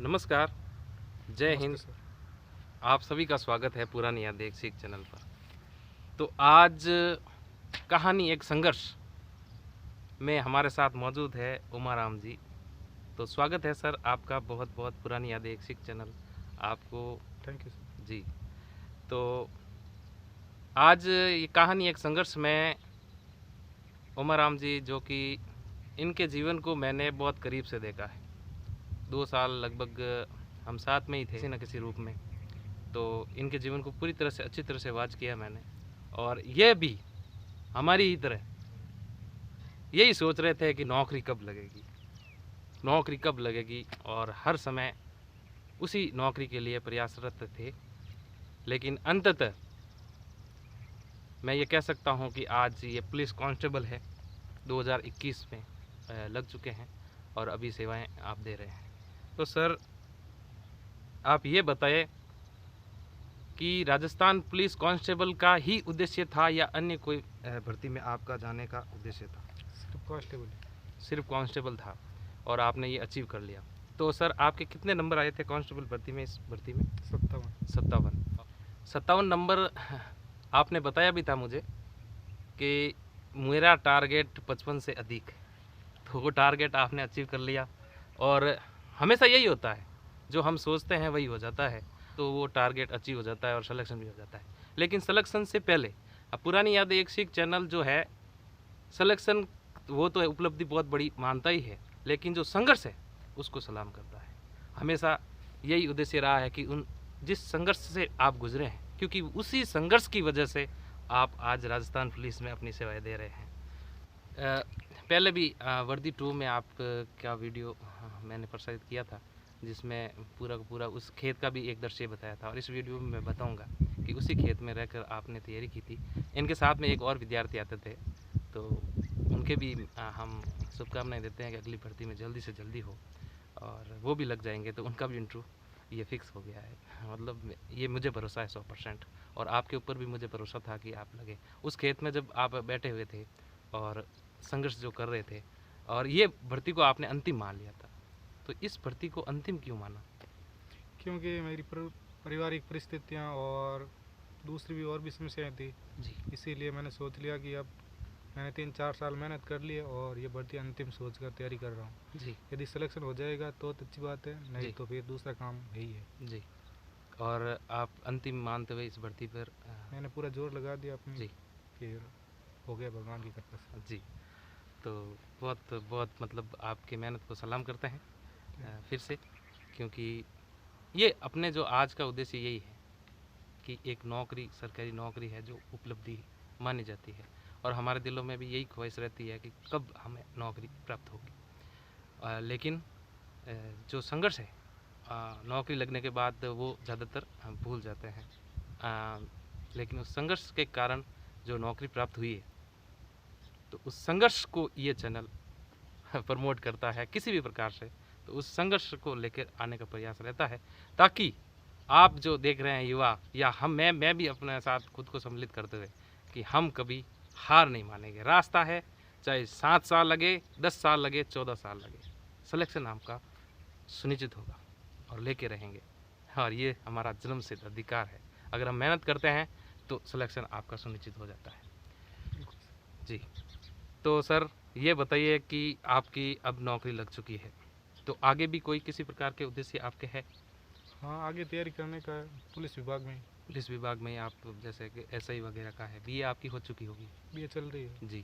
नमस्कार, जय नमस्ते हिंद। सर। आप सभी का स्वागत है पुरानी यादें एक सीख चैनल पर। तो आज कहानी एक संघर्ष में हमारे साथ मौजूद है उमाराम जी। तो स्वागत है सर आपका बहुत बहुत पुरानी यादें एक सीख चैनल आपको। Thank you sir. जी, तो आज ये कहानी एक संघर्ष में उमाराम जी, जो कि इनके जीवन को मैंने बहुत करीब से देखा है। 2 साल लगभग हम साथ में ही थे किसी न किसी रूप में। तो इनके जीवन को पूरी तरह से अच्छी तरह से वाच किया मैंने, और ये भी हमारी ही तरह यही सोच रहे थे कि नौकरी कब लगेगी, नौकरी कब लगेगी, और हर समय उसी नौकरी के लिए प्रयासरत थे। लेकिन अंततः मैं ये कह सकता हूँ कि आज ये पुलिस कांस्टेबल है, 2021 में लग चुके हैं और अभी सेवाएं आप दे रहे हैं। तो सर आप ये बताएं कि राजस्थान पुलिस कांस्टेबल का ही उद्देश्य था या अन्य कोई भर्ती में आपका जाने का उद्देश्य था? सिर्फ कांस्टेबल। सिर्फ कांस्टेबल था और आपने ये अचीव कर लिया। तो सर आपके कितने नंबर आए थे कांस्टेबल भर्ती में, इस भर्ती में? 57। 57 नंबर। आपने बताया भी था मुझे कि मेरा टारगेट 55 से अधिक, तो वो टारगेट आपने अचीव कर लिया। और हमेशा यही होता है, जो हम सोचते हैं वही हो जाता है, तो वो टारगेट अचीव हो जाता है और सिलेक्शन भी हो जाता है। लेकिन सिलेक्शन से पहले अब पुरानी यादें एक सीख चैनल जो है, सिलेक्शन वो तो उपलब्धि बहुत बड़ी मानता ही है, लेकिन जो संघर्ष है उसको सलाम करता है। हमेशा यही उद्देश्य रहा है कि उन जिस संघर्ष से आप गुजरे हैं, क्योंकि उसी संघर्ष की वजह से आप आज राजस्थान पुलिस में अपनी सेवाएं दे रहे हैं। पहले भी वर्दी 2 में आप का वीडियो मैंने प्रसारित किया था, जिसमें पूरा का पूरा उस खेत का भी एक दृश्य बताया था, और इस वीडियो में मैं बताऊंगा कि उसी खेत में रहकर आपने तैयारी की थी। इनके साथ में एक और विद्यार्थी आते थे, तो उनके भी हम शुभकामनाएं देते हैं कि अगली भर्ती में जल्दी से जल्दी हो, और वो भी लग जाएंगे, तो उनका भी इंटरव्यू ये फिक्स हो गया है। मतलब ये मुझे भरोसा है 100%, और आपके ऊपर भी मुझे भरोसा था कि आप लगे। उस खेत में जब आप बैठे हुए थे और संघर्ष जो कर रहे थे, और ये भर्ती को आपने अंतिम मान लिया था, तो इस भर्ती को अंतिम क्यों माना? क्योंकि मेरी पारिवारिक परिस्थितियाँ और दूसरी भी और भी समस्याएं थी, जी इसीलिए मैंने सोच लिया कि अब मैंने 3-4 साल मेहनत कर ली है और ये भर्ती अंतिम सोच कर तैयारी कर रहा हूँ। जी यदि सिलेक्शन हो जाएगा तो अच्छी बात है, नहीं जी तो फिर दूसरा काम यही है। जी। और आप अंतिम मानते हुए इस भर्ती पर मैंने पूरा जोर लगा दिया अपनी, जी फिर हो गया भगवान की कृपा से। जी। तो बहुत बहुत मतलब आपकी मेहनत को सलाम करते हैं फिर से, क्योंकि ये अपने जो आज का उद्देश्य यही है कि एक नौकरी, सरकारी नौकरी है जो उपलब्धि मानी जाती है, और हमारे दिलों में भी यही ख्वाहिश रहती है कि कब हमें नौकरी प्राप्त होगी। लेकिन जो संघर्ष है नौकरी लगने के बाद वो ज़्यादातर हम भूल जाते हैं। लेकिन उस संघर्ष के कारण जो नौकरी प्राप्त हुई है, तो उस संघर्ष को ये चैनल प्रमोट करता है किसी भी प्रकार से। तो उस संघर्ष को लेकर आने का प्रयास रहता है, ताकि आप जो देख रहे हैं युवा, या हम मैं भी अपने साथ खुद को सम्मिलित करते हुए कि हम कभी हार नहीं मानेंगे। रास्ता है, चाहे 7 साल लगे, 10 साल लगे, 14 साल लगे, सिलेक्शन आपका सुनिश्चित होगा और लेके रहेंगे। और ये हमारा जन्मसिद्ध अधिकार है, अगर हम मेहनत करते हैं तो सिलेक्शन आपका सुनिश्चित हो जाता है। जी, तो सर ये बताइए कि आपकी अब नौकरी लग चुकी है, तो आगे भी कोई किसी प्रकार के उद्देश्य आपके हैं? हाँ, आगे तैयारी करने का है, पुलिस विभाग में। पुलिस विभाग में आप जैसे कि एसआई वगैरह का है, बीए आपकी हो चुकी होगी? बीए चल रही है। जी।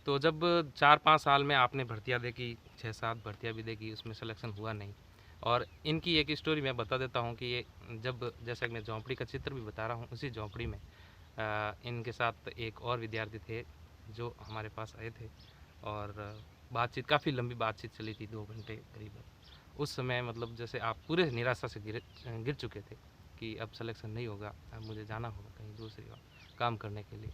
तो जब 4-5 साल में आपने भर्तियाँ देखी, 6-7 भर्तियाँ भी देखी, उसमें सिलेक्शन हुआ नहीं। और इनकी एक स्टोरी मैं बता देता हूँ कि ये जब, जैसा कि मैं झोंपड़ी का चित्र भी बता रहा हूँ, उसी झोंपड़ी में इनके साथ एक और विद्यार्थी थे जो हमारे पास आए थे, और बातचीत, काफ़ी लंबी बातचीत चली थी, 2 घंटे करीब। उस समय मतलब जैसे आप पूरे निराशा से गिर चुके थे कि अब सिलेक्शन नहीं होगा, अब मुझे जाना होगा कहीं दूसरी काम करने के लिए।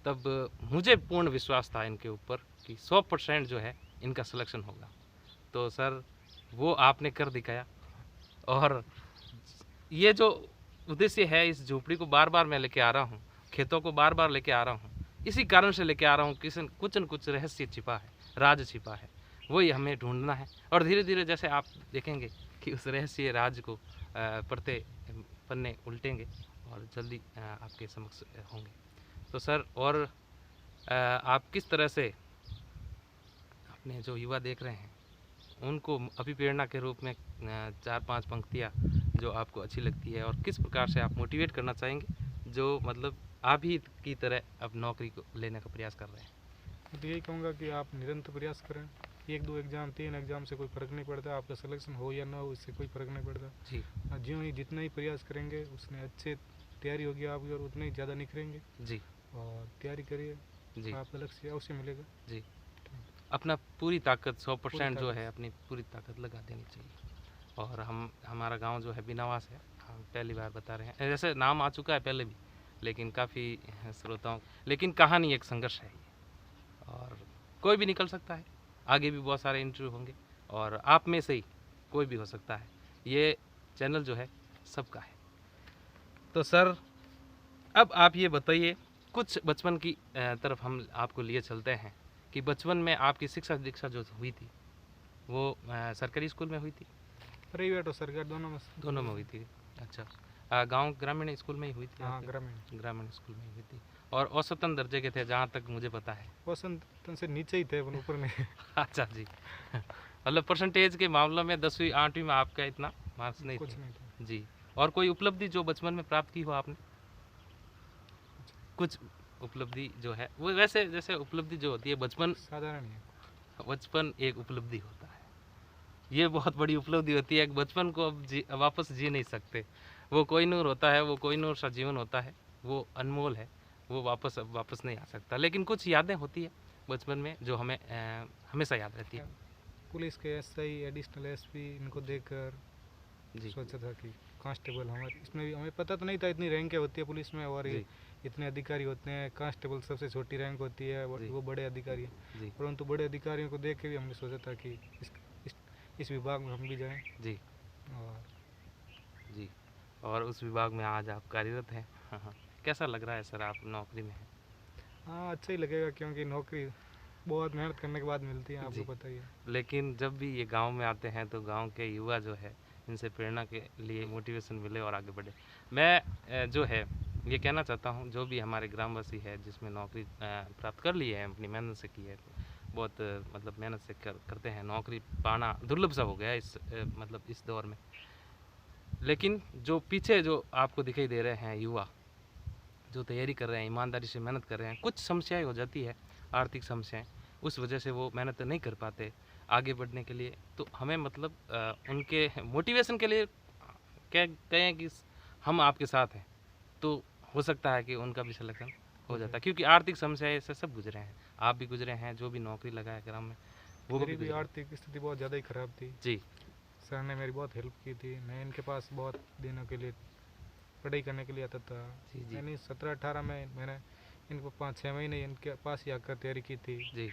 तब मुझे पूर्ण विश्वास था इनके ऊपर कि 100% जो है इनका सिलेक्शन होगा। तो सर वो आपने कर दिखाया, और ये जो उद्देश्य है, इस झोपड़ी को बार बार मैं लेके आ रहा हूँ, खेतों को बार बार लेके आ रहा हूँ, इसी कारण से लेके आ रहा हूँ कि कुछ न कुछ रहस्य छिपा है, राज छिपा है। वही हमें ढूंढना है। और धीरे धीरे जैसे आप देखेंगे कि उस रहस्य राज को पढ़ते पन्ने उल्टेंगे और जल्दी आपके समक्ष होंगे। तो सर, और आप किस तरह से अपने जो युवा देख रहे हैं उनको अभिप्रेरणा के रूप में 4-5 पंक्तियाँ जो आपको अच्छी लगती है, और किस प्रकार से आप मोटिवेट करना चाहेंगे जो मतलब आप ही की तरह अब नौकरी को लेने का प्रयास कर रहे हैं? मैं तो यही कहूँगा कि आप निरंतर प्रयास करें। 1-2 एग्ज़ाम 3 एग्ज़ाम से कोई फ़र्क नहीं पड़ता, आपका सिलेक्शन हो या ना हो इससे कोई फ़र्क नहीं पड़ता। जी ज्यों ही जितना ही प्रयास करेंगे उसने अच्छे तैयारी होगी आपकी और उतने ही ज़्यादा निखरेंगे। जी और तैयारी करिए, जी आपका लक्ष्य अवश्य मिलेगा। जी। अपना पूरी ताकत 100% जो ताकत। है अपनी पूरी ताकत लगा देनी चाहिए। और हमारा गांव जो है बिनावास है, हम पहली बार बता रहे हैं, जैसे नाम आ चुका है पहले भी, लेकिन काफ़ी श्रोताओं, लेकिन कहानी एक संघर्ष है ये, और कोई भी निकल सकता है, आगे भी बहुत सारे इंटरव्यू होंगे और आप में से ही कोई भी हो सकता है। ये चैनल जो है सबका है। तो सर, अब आप ये बताइए, कुछ बचपन की तरफ हम आपको लिए चलते हैं कि बचपन में आपकी शिक्षा दीक्षा जो हुई थी वो सरकारी स्कूल में हुई थी? प्राइवेट और सरकार दोनों में हुई थी। अच्छा, गांव ग्रामीण स्कूल में ही हुई थी? हाँ, आपके ग्रामीण। ग्रामीण स्कूल में ही हुई थी। और औसतन दर्जे के थे जहाँ तक मुझे पता है? औसतन से नीचे ही थे, ऊपर नहीं। अच्छा जी। मतलब परसेंटेज के मामलों में 10वीं 8वीं में आपका इतना मार्क्स नहीं कुछ थे? नहीं था। जी। और कोई उपलब्धि जो बचपन में प्राप्त की हो आपने? कुछ उपलब्धि जो है वो, वैसे जैसे उपलब्धि जो होती है साधारण ही है। बचपन एक उपलब्धि होता है, ये बहुत बड़ी उपलब्धि होती है। बचपन को अब वापस जी नहीं सकते। वो कोई नूर होता है, वो कोई नूर सा जीवन होता है, वो अनमोल है, वो अब वापस नहीं आ सकता। लेकिन कुछ यादें होती है बचपन में जो हमें हमेशा याद रहती है। पुलिस के एसआई, एडिशनल एसपी, इनको देखकर जी सोचा था कि कांस्टेबल, हमारे इसमें भी हमें पता तो नहीं था इतनी रैंक होती है पुलिस में, और ये जी इतने अधिकारी होते हैं। कांस्टेबल सबसे छोटी रैंक होती है, जी वो बड़े अधिकारी हैं। जी परंतु बड़े अधिकारियों को देख के भी हमने सोचा था कि इस, इस विभाग में हम भी जाएं। जी और जी। और उस विभाग में आज आप कार्यरत हैं। हाँ हाँ। कैसा लग रहा है सर, आप नौकरी में हैं? हाँ, अच्छा ही लगेगा, क्योंकि नौकरी बहुत मेहनत करने के बाद मिलती है, आपको जी। पता ही है। लेकिन जब भी ये गांव में आते हैं तो गांव के युवा जो है इनसे प्रेरणा के लिए मोटिवेशन मिले और आगे बढ़े। मैं जो है ये कहना चाहता हूँ, जो भी हमारे ग्रामवासी है जिसमें नौकरी प्राप्त कर ली है, अपनी मेहनत से की है, बहुत मतलब मेहनत से करते हैं, नौकरी पाना दुर्लभ सा हो गया है इस मतलब इस दौर में। लेकिन जो पीछे जो आपको दिखाई दे रहे हैं युवा जो तैयारी कर रहे हैं, ईमानदारी से मेहनत कर रहे हैं, कुछ समस्याएं हो जाती है, आर्थिक समस्याएं, उस वजह से वो मेहनत नहीं कर पाते आगे बढ़ने के लिए। तो हमें मतलब उनके मोटिवेशन के लिए क्या कहें कि हम आपके साथ हैं, तो हो सकता है कि उनका भी सिलेक्शन हो जाता है, क्योंकि आर्थिक समस्याएं से सब गुजरे हैं, आप भी गुजरे हैं, जो भी नौकरी लगा है ग्राम में वो भी मेरी भी गुजरे हैं। आर्थिक स्थिति बहुत ज़्यादा ही ख़राब थी। जी सर ने मेरी बहुत हेल्प की थी। मैं इनके पास बहुत दिनों के लिए पढ़ाई करने के लिए आता था। जी जी मैंने 17-18 में मैंने इनको 5-6 महीने इनके पास ही आकर तैयारी की थी। जी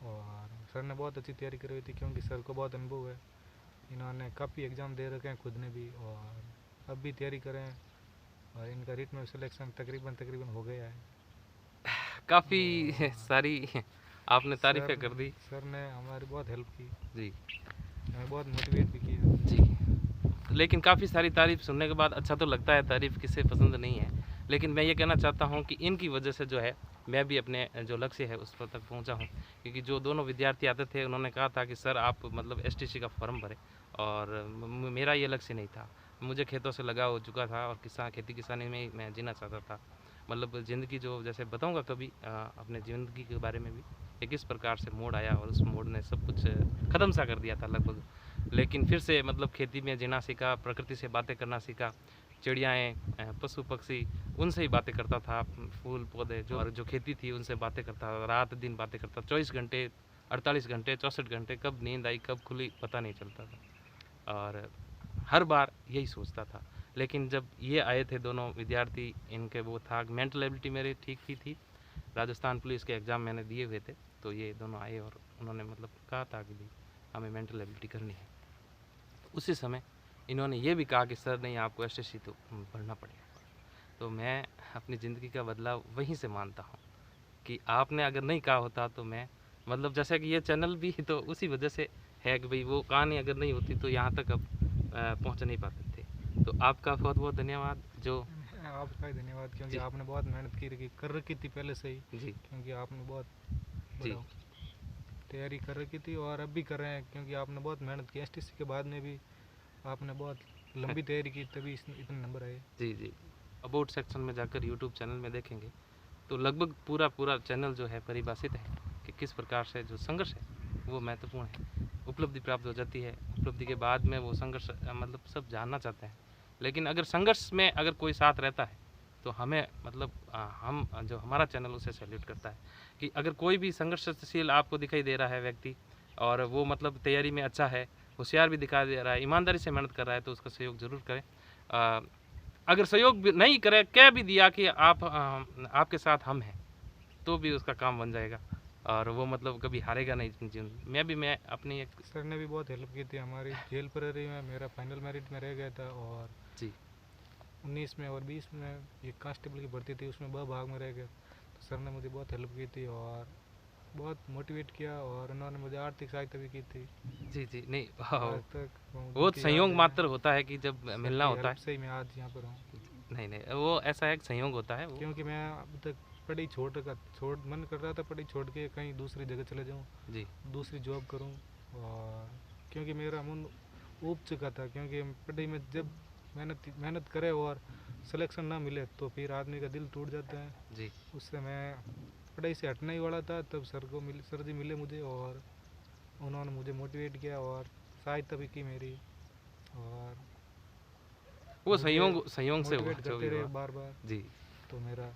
और सर ने बहुत अच्छी तैयारी करवाई थी, क्योंकि सर को बहुत अनुभव है। इन्होंने काफ़ी एग्ज़ाम दे रखे हैं खुद ने भी, और अब भी तैयारी करें, और इनका रिटन में सिलेक्शन तकरीबन हो गया है। काफ़ी सारी आपने तारीफ़ें सर कर दी। सर ने हमारी बहुत हेल्प की, जी हमें बहुत मोटिवेट भी किया। जी। लेकिन काफ़ी सारी तारीफ़ सुनने के बाद अच्छा तो लगता है, तारीफ़ किसे पसंद नहीं है। लेकिन मैं ये कहना चाहता हूँ कि इनकी वजह से जो है मैं भी अपने जो लक्ष्य है उस पर तक पहुँचा हूँ। क्योंकि जो दोनों विद्यार्थी आते थे उन्होंने कहा था कि सर आप मतलब एसटीसी का फॉर्म भरें, और मेरा ये लक्ष्य नहीं था। मुझे खेतों से लगाव हो चुका था और खेती किसानी में ही मैं जीना चाहता था। मतलब ज़िंदगी जो जैसे बताऊँगा कभी अपने ज़िंदगी के बारे में भी, कि किस प्रकार से मोड़ आया और उस मोड़ ने सब कुछ ख़त्म सा कर दिया था लगभग। लेकिन फिर से मतलब खेती में जीना सीखा, प्रकृति से बातें करना सीखा, चिड़ियाएँ, पशु पक्षी, उनसे ही बातें करता था, फूल पौधे जो और जो खेती थी उनसे बातें करता था, रात दिन बातें करता, 24 घंटे 48 घंटे 64 घंटे कब नींद आई कब खुली पता नहीं चलता था, और हर बार यही सोचता था। लेकिन जब ये आए थे दोनों विद्यार्थी, इनके वो था मेंटल एबिलिटी मेरी ठीक ही थी, राजस्थान पुलिस के एग्ज़ाम मैंने दिए हुए थे, तो ये दोनों आए और उन्होंने मतलब कहा था कि भाई हमें मेंटल एबिलिटी करनी है। उसी समय इन्होंने ये भी कहा कि सर नहीं, आपको एसएससी तो पढ़ना पड़ेगा। तो मैं अपनी ज़िंदगी का बदलाव वहीं से मानता हूँ कि आपने अगर नहीं कहा होता तो मैं मतलब जैसे कि ये चैनल भी तो उसी वजह से है कि भाई वो कहानी अगर नहीं होती तो यहाँ तक अब पहुँच नहीं पाते थे। तो आपका बहुत बहुत धन्यवाद जो आपका ही धन्यवाद, क्योंकि जी आपने बहुत मेहनत कर रखी थी पहले से ही, जी क्योंकि आपने बहुत जी बड़ा तैयारी कर रखी थी और अब भी कर रहे हैं, क्योंकि आपने बहुत मेहनत की। एसटीसी के बाद में भी आपने बहुत लंबी तैयारी की, तभी इतने नंबर आए। जी जी। अबाउट सेक्शन में जाकर यूट्यूब चैनल में देखेंगे तो लगभग पूरा पूरा चैनल जो है परिभाषित है कि किस प्रकार से जो संघर्ष है वो महत्वपूर्ण है। उपलब्धि प्राप्त हो जाती है, उपलब्धि के बाद में वो संघर्ष मतलब सब जानना चाहते हैं, लेकिन अगर संघर्ष में अगर कोई साथ रहता है तो हमें मतलब हम जो हमारा चैनल उसे सैल्यूट करता है कि अगर कोई भी संघर्षशील आपको दिखाई दे रहा है व्यक्ति और वो मतलब तैयारी में अच्छा है, होशियार भी दिखाई दे रहा है, ईमानदारी से मेहनत कर रहा है, तो उसका सहयोग ज़रूर करें। अगर सहयोग भी नहीं करे, कह भी दिया कि आप आपके साथ हम हैं, तो भी उसका काम बन जाएगा और वो मतलब कभी हारेगा नहीं अपने जीवन में। मैं अपनी एक सर ने भी बहुत हेल्प की थी हमारी। जेल प्रहरी में मेरा फाइनल मेरिट में रह गया था, और जी 19 में और 20 में एक कांस्टेबल की भर्ती थी, उसमें 2 भाग में रह गया। तो सर ने मुझे बहुत हेल्प की थी और बहुत मोटिवेट किया, और उन्होंने मुझे आर्थिक सहायता भी की थी। जी जी। नहीं आज तक वो उनकी याद संयोग है। मात्र होता है कि जब सर मिलना की होता हेल्प है। से ही मैं आज यहाँ पर हूँ, नहीं नहीं, वो ऐसा एक संयोग होता है वो। क्योंकि मैं अब तक पढ़ाई छोड़ मन कर रहा था, पढ़ाई छोड़ के कहीं दूसरी जगह चले जाऊँ, जी दूसरी जॉब करूँ। और क्योंकि मेरा मन ऊब चुका था, क्योंकि पढ़ाई में जब मेहनत करे और सिलेक्शन ना मिले तो फिर आदमी का दिल टूट जाता है। जी उससे मैं पढ़ाई से हटने ही वाला था, तब सर जी मिले मुझे, और उन्होंने मुझे मोटिवेट किया और सहायता भी की मेरी, और वो मुझे संयोग से हुआ मोटिवेट जो करते भी रहे हुआ। बार बार। जी। तो मेरा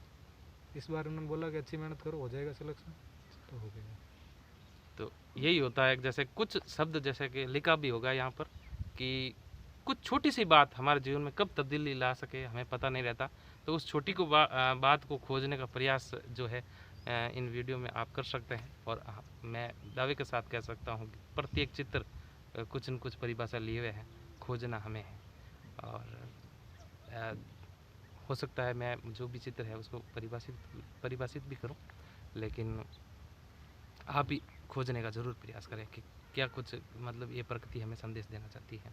इस बार उन्होंने बोला कि अच्छी मेहनत करो, हो जाएगा सिलेक्शन, तो हो गया। तो यही होता है, जैसे कुछ शब्द जैसे कि लिखा भी होगा यहाँ पर कि कुछ छोटी सी बात हमारे जीवन में कब तब्दीली ला सके हमें पता नहीं रहता। तो उस छोटी बात को खोजने का प्रयास जो है इन वीडियो में आप कर सकते हैं। और मैं दावे के साथ कह सकता हूँ कि प्रत्येक चित्र कुछ न कुछ परिभाषा लिए हुए हैं, खोजना हमें है। और अ, हो सकता है मैं जो भी चित्र है उसको परिभाषित भी करूं, लेकिन आप भी खोजने का ज़रूर प्रयास करें कि क्या कुछ मतलब ये प्रकृति हमें संदेश देना चाहती है।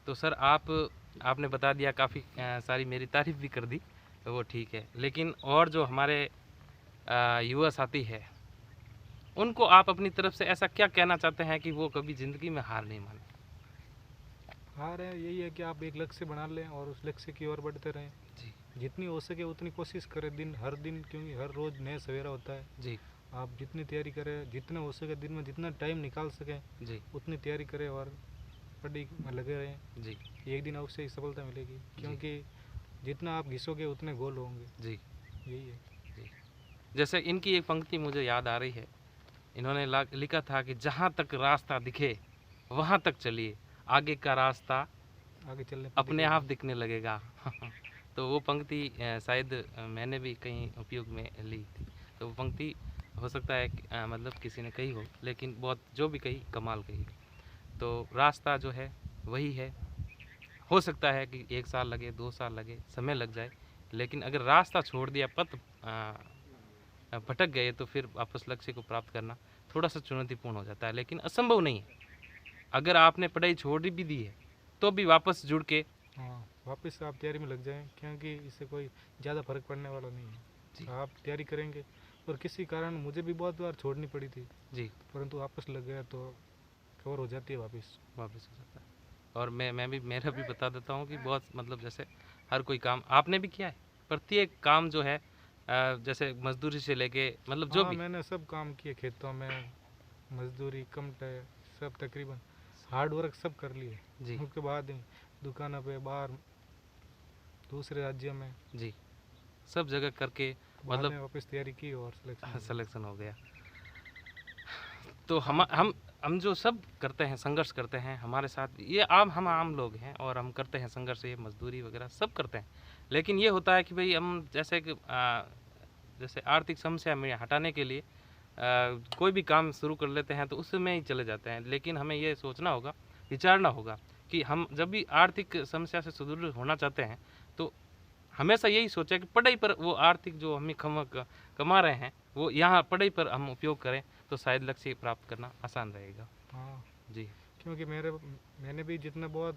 तो सर आपने बता दिया, काफ़ी सारी मेरी तारीफ़ भी कर दी, वो ठीक है, लेकिन और जो हमारे युवा साथी है उनको आप अपनी तरफ से ऐसा क्या कहना चाहते हैं कि वो कभी ज़िंदगी में हार नहीं माने? हार है यही है कि आप एक लक्ष्य बना लें और उस लक्ष्य की ओर बढ़ते रहें। जी जितनी हो सके उतनी कोशिश करें, हर दिन, क्योंकि हर रोज़ नया सवेरा होता है। जी आप जितनी तैयारी करें, जितना हो सके दिन में जितना टाइम निकाल सकें जी उतनी तैयारी करें और पढ़ाई में लगे रहें। जी एक दिन अवश्य ही सफलता मिलेगी, जी क्योंकि जितना आप घिसोगे उतने गोल होंगे। जी यही है। जी। जैसे इनकी एक पंक्ति मुझे याद आ रही है, इन्होंने लिखा था कि जहाँ तक रास्ता दिखे वहाँ तक चलिए, आगे का रास्ता आगे चलने पर अपने आप दिखने लगेगा। तो वो पंक्ति शायद मैंने भी कहीं उपयोग में ली थी। तो वो पंक्ति हो सकता है कि, मतलब किसी ने कही हो, लेकिन बहुत जो भी कही कमाल कही। तो रास्ता जो है वही है। हो सकता है कि 1 साल लगे, 2 साल लगे, समय लग जाए, लेकिन अगर रास्ता छोड़ दिया, पथ भटक गए, तो फिर वापस लक्ष्य को प्राप्त करना थोड़ा सा चुनौतीपूर्ण हो जाता है, लेकिन असंभव नहीं है। अगर आपने पढ़ाई छोड़ भी दी है तो भी वापस जुड़ के हाँ, वापस आप तैयारी में लग जाएं, क्योंकि इससे कोई ज़्यादा फर्क पड़ने वाला नहीं जी है। आप तैयारी करेंगे, और किसी कारण मुझे भी बहुत बार छोड़नी पड़ी थी, जी परंतु वापस लग गया तो कवर हो जाती है वापस। वापस हो जाता है। और मैं भी मेरा भी बता देता हूँ कि बहुत मतलब जैसे हर कोई काम आपने भी किया है, प्रत्येक काम जो है जैसे मजदूरी से लेके मतलब जो हाँ, भी। मैंने सब काम किए, खेतों में मजदूरी, कमटे, सब तकरीबन हार्ड वर्क सब कर लिए। जी उसके बाद ही दुकानों पे बाहर दूसरे राज्यों में, जी सब जगह करके बाद मतलब में वापस तैयारी की और सिलेक्शन हो गया। सिलेक्शन हो गया। तो हम जो सब करते हैं, संघर्ष करते हैं, हमारे साथ ये हम आम लोग हैं और हम करते हैं संघर्ष, ये मजदूरी वगैरह सब करते हैं। लेकिन ये होता है कि भाई हम जैसे कि जैसे आर्थिक समस्या में हटाने के लिए कोई भी काम शुरू कर लेते हैं तो उसमें ही चले जाते हैं। लेकिन हमें ये सोचना होगा, विचारना होगा कि हम जब भी आर्थिक समस्या से सुदृढ़ होना चाहते हैं तो हमेशा यही सोचा कि पढ़ाई पर वो आर्थिक जो हम कमा रहे हैं वो यहाँ पढ़ाई पर हम उपयोग करें। तो शायद लक्ष्य प्राप्त करना आसान रहेगा। हाँ, जी क्योंकि मैंने भी जितना बहुत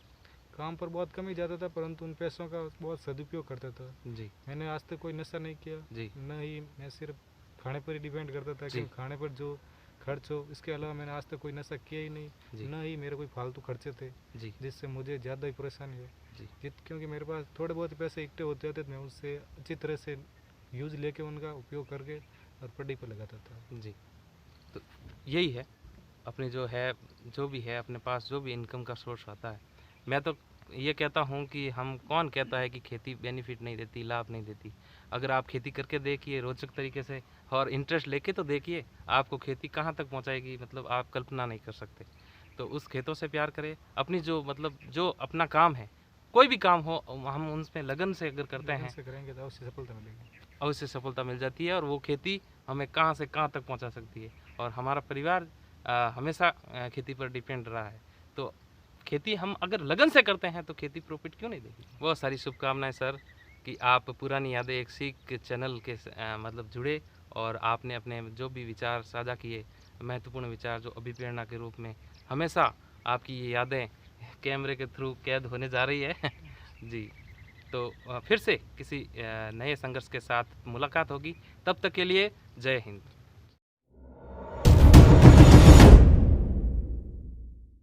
काम पर बहुत कम ही जाता था, परंतु उन पैसों का बहुत सदुपयोग करता था। जी मैंने आज तक कोई नशा नहीं किया, जी न ही मैं सिर्फ खाने पर ही डिपेंड करता था जी। कि खाने पर जो खर्च हो, इसके अलावा मैंने आज तक कोई नशा किया ही नहीं। जी न ही मेरे कोई फालतू खर्चे थे जी जिससे मुझे ज़्यादा ही परेशानी हो। जी क्योंकि मेरे पास थोड़े बहुत ही पैसे इकट्ठे होते थे, मैं उससे अच्छी तरह से यूज़ लेके उनका उपयोग करके और पढ़ाई पर लगाता था। जी। तो यही है अपनी जो है, जो भी है अपने पास जो भी इनकम का सोर्स आता है। मैं तो ये कहता हूँ कि हम, कौन कहता है कि खेती बेनिफिट नहीं देती, लाभ नहीं देती। अगर आप खेती करके देखिए रोचक तरीके से और इंटरेस्ट लेके तो देखिए, आपको खेती कहाँ तक पहुँचाएगी, मतलब आप कल्पना नहीं कर सकते। तो उस खेतों से प्यार करें, अपनी जो मतलब जो अपना काम है, कोई भी काम हो, हम उसमें लगन से अगर करते लगन हैं से करेंगे तो अवश्य सफलता मिलेगी। अवश्य सफलता मिल जाती है। और वो खेती हमें कहाँ से कहाँ तक पहुँचा सकती है। और हमारा परिवार हमेशा खेती पर डिपेंड रहा है। तो खेती हम अगर लगन से करते हैं तो खेती प्रॉफिट क्यों नहीं देगी। बहुत सारी शुभकामनाएं सर, कि आप पुरानी यादें एक सीख चैनल के मतलब जुड़े, और आपने अपने जो भी विचार साझा किए, महत्वपूर्ण विचार जो अभिप्रेरणा के रूप में हमेशा आपकी ये यादें कैमरे के थ्रू कैद होने जा रही है। जी। तो फिर से किसी नए संघर्ष के साथ मुलाकात होगी। तब तक के लिए जय हिंद।